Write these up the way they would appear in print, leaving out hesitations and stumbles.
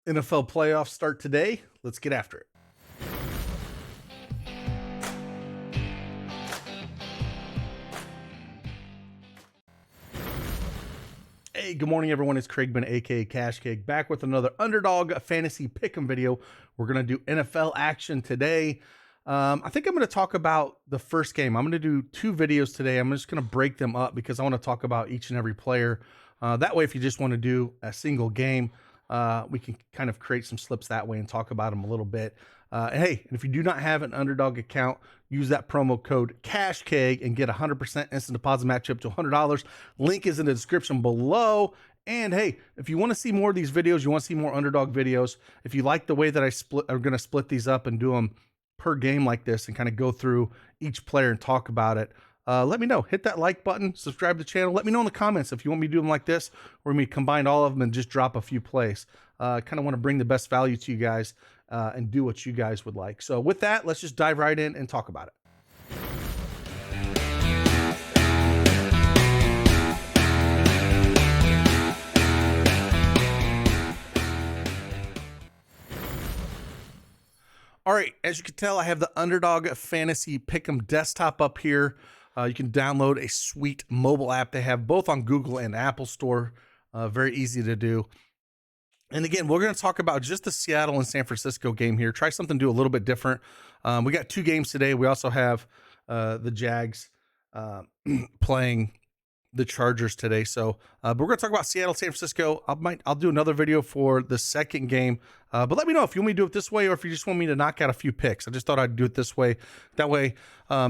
NFL playoffs start today. Let's get after it. Hey, good morning, everyone. It's Craigman, aka Cash Cake, back with another Underdog fantasy pick'em video. We're gonna do NFL action today. I think I'm going to talk about the first game. I'm going to do two videos today. I'm just going to break them up because I want to talk about each and every player. That way, if you just want to do a single game, we can kind of create some slips that way and talk about them a little bit. And hey, if you do not have an Underdog account, use that promo code CashKeg and get 100% instant deposit match up to $100. Link is in the description below. And hey, if you want to see more of these videos, you want to see more Underdog videos, if you like the way that I'm going to split these up and do them per game like this and kind of go through each player and talk about it, let me know. Hit that like button, subscribe to the channel. Let me know in the comments if you want me to do them like this or me combine all of them and just drop a few plays. Kind of want to bring the best value to you guys and do what you guys would like. So with that, let's just dive right in and talk about it. All right, as you can tell, I have the Underdog Fantasy Pick'em desktop up here. You can download a sweet mobile app. They have both on Google and Apple Store. Very easy to do. And again, we're going to talk about just the Seattle and San Francisco game here. Try something to do a little bit different. We got two games today. We also have the Jags playing the Chargers today. So, but we're going to talk about Seattle, San Francisco. I'll do another video for the second game. But let me know if you want me to do it this way or if you just want me to knock out a few picks. I just thought I'd do it this way. That way,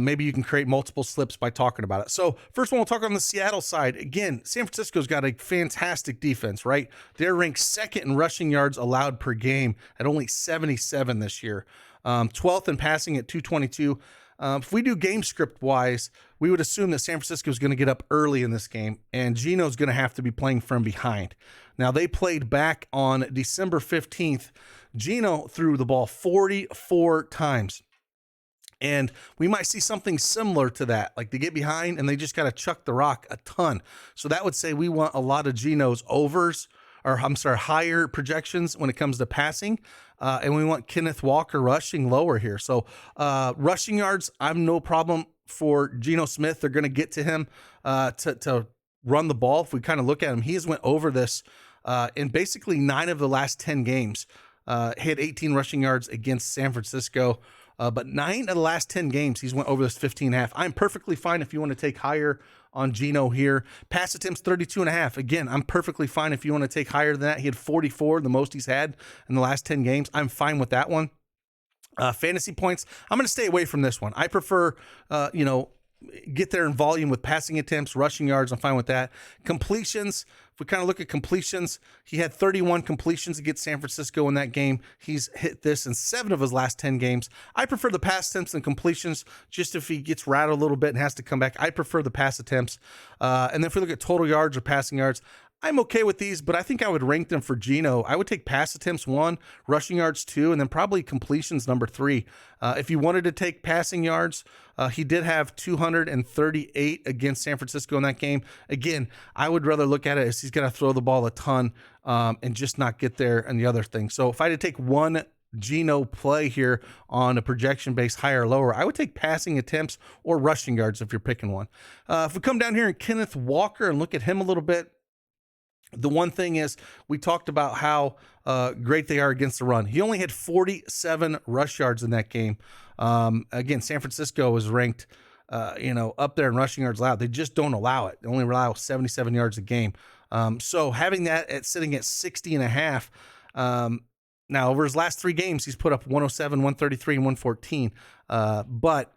maybe you can create multiple slips by talking about it. So first one, we'll talk on the Seattle side. Again, San Francisco's got a fantastic defense, right? They're ranked second in rushing yards allowed per game at only 77 this year. 12th in passing at 222. If we do game script wise, we would assume that San Francisco is going to get up early in this game, and Geno's going to have to be playing from behind. Now, they played back on December 15th. Geno threw the ball 44 times. And we might see something similar to that. Like they get behind and they just got to chuck the rock a ton. So that would say we want a lot of Geno's overs, or I'm sorry, higher projections when it comes to passing. And we want Kenneth Walker rushing lower here. So rushing yards, I'm no problem for Geno Smith. They're going to get to him to run the ball. If we kind of look at him, he has went over this in basically 9 of the last 10 games. Hit 18 rushing yards against San Francisco. But 9 of the last 10 games, he's went over this 15.5. I'm perfectly fine if you want to take higher on Geno here. Pass attempts 32.5. Again, I'm perfectly fine if you want to take higher than that. He had 44, the most he's had in the last 10 games. I'm fine with that one. Fantasy points, I'm going to stay away from this one. I prefer, get there in volume with passing attempts, rushing yards. I'm fine with that. Completions, if we kind of look at completions, he had 31 completions against San Francisco in that game. He's hit this in 7 of his last 10 games. I prefer the pass attempts and completions. Just if he gets rattled a little bit and has to come back, I prefer the pass attempts. And then if we look at total yards or passing yards, I'm okay with these, but I think I would rank them for Geno. I would take pass attempts 1, rushing yards 2, and then probably completions number 3. If you wanted to take passing yards, he did have 238 against San Francisco in that game. Again, I would rather look at it as he's going to throw the ball a ton and just not get there and the other thing. So if I had to take one Geno play here on a projection base higher or lower, I would take passing attempts or rushing yards if you're picking one. If we come down here and Kenneth Walker and look at him a little bit, the one thing is we talked about how great they are against the run. He only had 47 rush yards in that game. Again, San Francisco was ranked, up there in rushing yards allowed. They just don't allow it. They only allow 77 yards a game. So having that sitting at 60.5, now over his last 3 games, he's put up 107, 133, and 114. But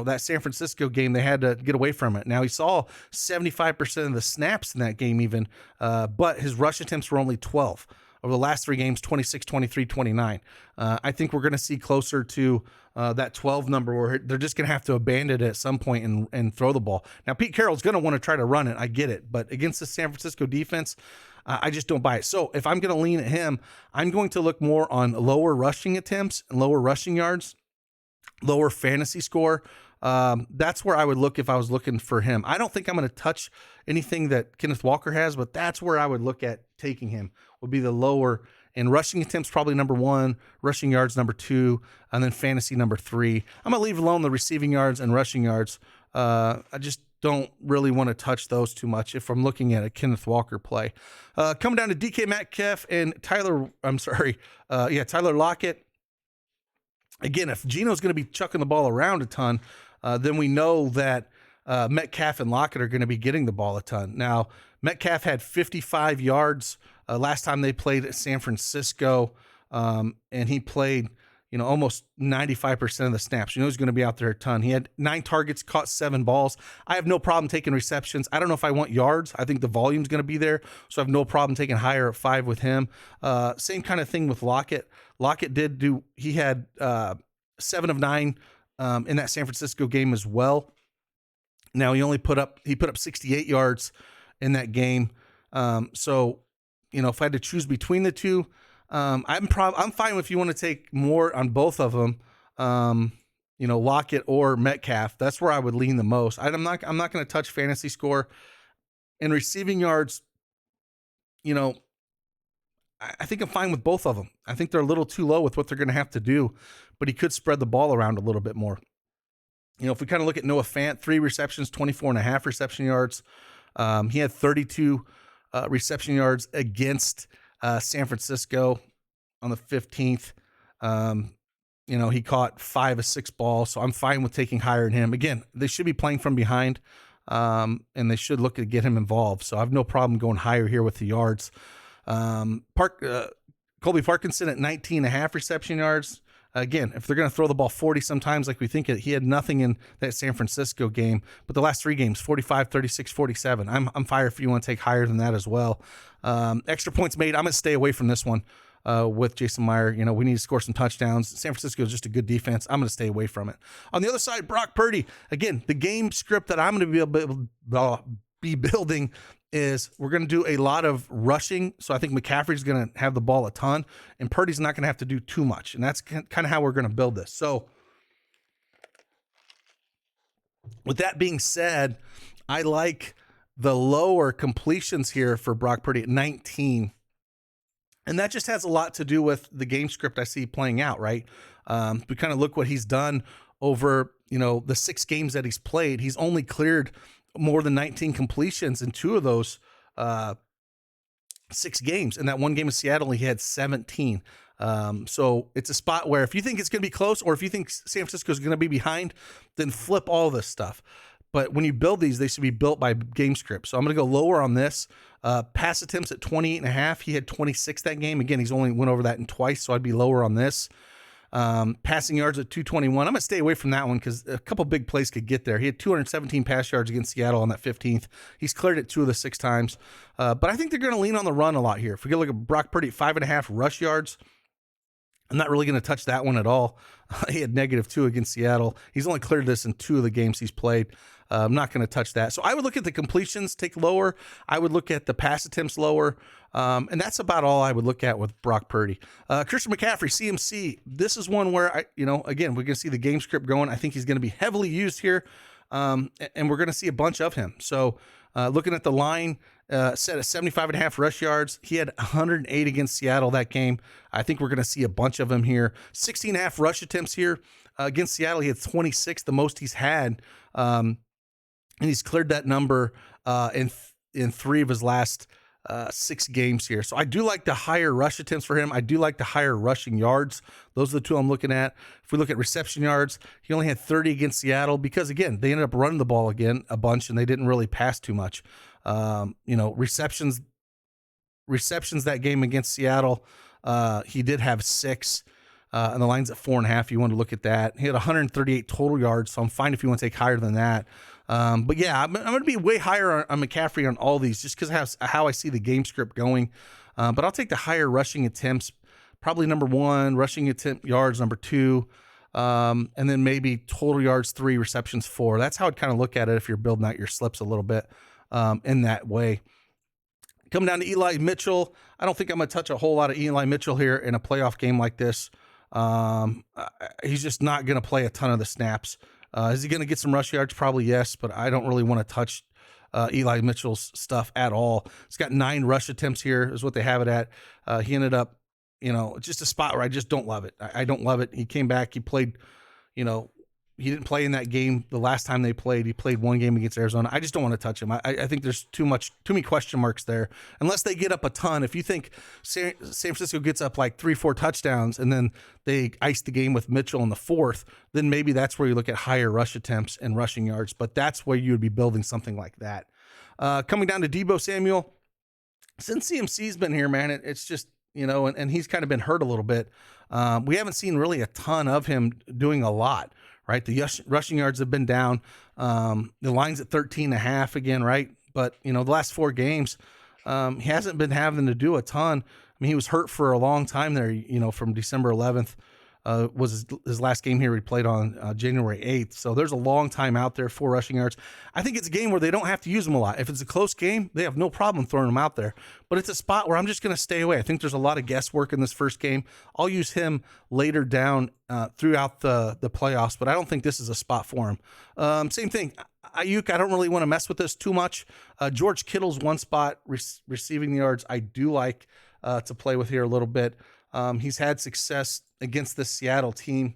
that San Francisco game, they had to get away from it. Now, he saw 75% of the snaps in that game even, but his rush attempts were only 12. Over the last 3 games, 26, 23, 29. I think we're going to see closer to that 12 number where they're just going to have to abandon it at some point and throw the ball. Now, Pete Carroll's going to want to try to run it. I get it. But against the San Francisco defense, I just don't buy it. So if I'm going to lean at him, I'm going to look more on lower rushing attempts and lower rushing yards, lower fantasy score. That's where I would look if I was looking for him. I don't think I'm going to touch anything that Kenneth Walker has, but that's where I would look at taking him would be the lower. And rushing attempts probably number 1, rushing yards number 2, and then fantasy number 3. I'm gonna leave alone the receiving yards and rushing yards. I just don't really want to touch those too much if I'm looking at a Kenneth Walker play. Coming down to DK Metcalf and Tyler Lockett. Again, if Geno's going to be chucking the ball around a ton, then we know that Metcalf and Lockett are going to be getting the ball a ton. Now, Metcalf had 55 yards last time they played at San Francisco, and he played, almost 95% of the snaps. He's going to be out there a ton. He had 9 targets, caught 7 balls. I have no problem taking receptions. I don't know if I want yards. I think the volume's going to be there, so I have no problem taking higher at 5 with him. Same kind of thing with Lockett. Lockett he had 7 of 9 in that San Francisco game as well. Now he put up 68 yards in that game. So, if I had to choose between the two, I'm fine if you want to take more on both of them, Lockett or Metcalf. That's where I would lean the most. I'm not going to touch fantasy score and receiving yards. I think I'm fine with both of them. I think they're a little too low with what they're going to have to do, but he could spread the ball around a little bit more. If we kind of look at Noah Fant, 3 receptions, 24.5 reception yards. He had 32 reception yards against San Francisco on the 15th. He caught 5 of 6 balls, so I'm fine with taking higher than him. Again, they should be playing from behind, and they should look to get him involved. So I have no problem going higher here with the yards. Colby Parkinson at 19.5 reception yards. Again, if they're going to throw the ball 40 sometimes like we think he had nothing in that San Francisco game, but the last 3 games, 45, 36, 47. I'm fire if you want to take higher than that as well. Extra points made. I'm going to stay away from this one with Jason Meyer. We need to score some touchdowns. San Francisco is just a good defense. I'm going to stay away from it. On the other side, Brock Purdy. Again, the game script that I'm going to be building is we're going to do a lot of rushing. So I think McCaffrey's going to have the ball a ton, and Purdy's not going to have to do too much. And that's kind of how we're going to build this. So with that being said, I like the lower completions here for Brock Purdy at 19. And that just has a lot to do with the game script I see playing out, right? We kind of look what he's done over, the 6 games that he's played. He's only cleared more than 19 completions in 2 of those 6 games. In that one game in Seattle, he had 17. So it's a spot where if you think it's going to be close, or if you think San Francisco is going to be behind, then flip all this stuff. But when you build these, they should be built by game script. So I'm going to go lower on this. Pass attempts at 28.5. He had 26 that game. Again, he's only went over that in twice, so I'd be lower on this. Passing yards at 221. I'm going to stay away from that one because a couple big plays could get there. He had 217 pass yards against Seattle on that 15th. He's cleared it 2 of the 6 times. But I think they're going to lean on the run a lot here. If we get look at Brock Purdy at 5.5 rush yards, I'm not really going to touch that one at all. He had -2 against Seattle. He's only cleared this in 2 of the games he's played. I'm not going to touch that. So I would look at the completions, take lower. I would look at the pass attempts lower. And that's about all I would look at with Brock Purdy. Christian McCaffrey, CMC. This is one where, again, we're going to see the game script going. I think he's going to be heavily used here. And we're going to see a bunch of him. So looking at the line, set at 75.5 rush yards. He had 108 against Seattle that game. I think we're going to see a bunch of him here. 16.5 rush attempts here. Against Seattle, he had 26, the most he's had. And he's cleared that number in 3 of his last 6 games here. So I do like the higher rush attempts for him. I do like the higher rushing yards. Those are the 2 I'm looking at. If we look at reception yards, he only had 30 against Seattle because, again, they ended up running the ball again a bunch and they didn't really pass too much. Receptions that game against Seattle, he did have 6. And the line's at 4.5. You want to look at that. He had 138 total yards, so I'm fine if you want to take higher than that. But yeah, I'm going to be way higher on McCaffrey on all these just because of how I see the game script going. But I'll take the higher rushing attempts, probably number 1, rushing attempt yards number 2, and then maybe total yards 3, receptions 4. That's how I'd kind of look at it if you're building out your slips a little bit in that way. Coming down to Eli Mitchell, I don't think I'm going to touch a whole lot of Eli Mitchell here in a playoff game like this. He's just not going to play a ton of the snaps. Is he going to get some rush yards? Probably yes, but I don't really want to touch Eli Mitchell's stuff at all. He's got 9 rush attempts here is what they have it at. He ended up, just a spot where I just don't love it. I don't love it. He came back. He played, he didn't play in that game the last time they played. He played 1 game against Arizona. I just don't want to touch him. I think there's too many question marks there. Unless they get up a ton. If you think San Francisco gets up like 3-4 touchdowns and then they ice the game with Mitchell in the 4th, then maybe that's where you look at higher rush attempts and rushing yards. But that's where you would be building something like that. Coming down to Deebo Samuel, since CMC's been here, man, it's just, and he's kind of been hurt a little bit. We haven't seen really a ton of him doing a lot. Right, the rushing yards have been down. The line's at 13.5 again, right? But the last 4 games, he hasn't been having to do a ton. I mean, he was hurt for a long time there. From December 11th was his last game here. He played on January 8th. So there's a long time out there for rushing yards. I think it's a game where they don't have to use him a lot. If it's a close game, they have no problem throwing him out there. But it's a spot where I'm just going to stay away. I think there's a lot of guesswork in this first game. I'll use him later down throughout the playoffs, but I don't think this is a spot for him. Same thing. Ayuk, I don't really want to mess with this too much. George Kittle's one spot receiving the yards I do like to play with here a little bit. He's had success against the Seattle team,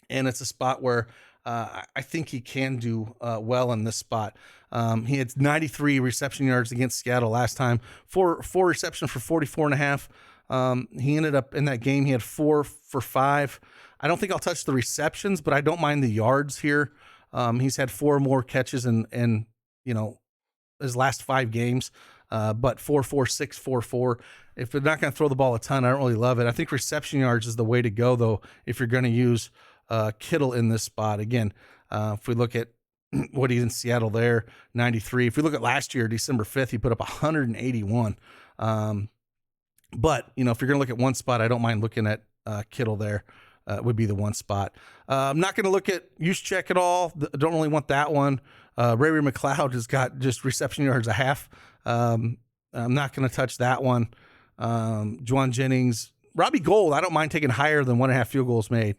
and it's a spot where I think he can do well in this spot. He had 93 reception yards against Seattle last time, four receptions for 44.5. He ended up in that game, he had 4 for 5. I don't think I'll touch the receptions, but I don't mind the yards here. He's had 4 more catches in his last 5 games. But 4-4, 6-4-4. If they're not going to throw the ball a ton, I don't really love it. I think reception yards is the way to go, though, if you're going to use Kittle in this spot. Again, if we look at what he's in Seattle there, 93. If we look at last year, December 5th, he put up 181. But, if you're going to look at one spot, I don't mind looking at Kittle there. Would be the one spot. I'm not going to look at Juszczyk at all. Don't really want that one. Ray McLeod has got just reception yards a half. I'm not going to touch that one. Juwan Jennings, Robbie Gould, I don't mind taking higher than 1.5 field goals made.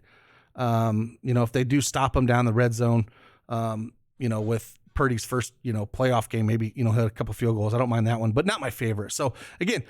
If they do stop him down the red zone, with Purdy's first, playoff game, maybe, hit a couple field goals. I don't mind that one, but not my favorite. So again,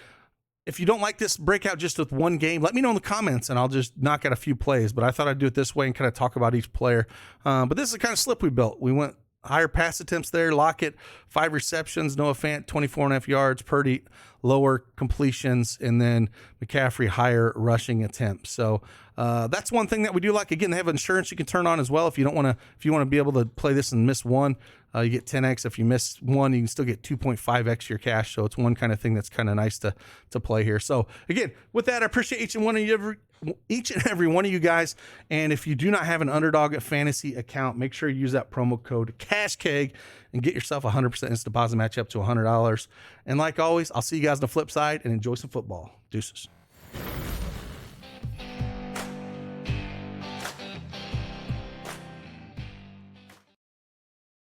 if you don't like this breakout just with one game, let me know in the comments and I'll just knock out a few plays. But I thought I'd do it this way and kind of talk about each player. But this is the kind of slip we built. We went higher pass attempts there. Lockett, 5 receptions. Noah Fant, 24.5 yards. Purdy, lower completions. And then McCaffrey, higher rushing attempts. So that's one thing that we do like. Again, they have insurance you can turn on as well. If you want to be able to play this and miss one, you get 10x. If you miss one, you can still get 2.5x your cash. So it's one kind of thing that's kind of nice to play here. So again, with that, I appreciate each and every one of you guys. And if you do not have an Underdog fantasy account, make sure you use that promo code CashKeg and get yourself a 100% instant deposit match up to $100. And like always, I'll see you guys on the flip side and enjoy some football. Deuces.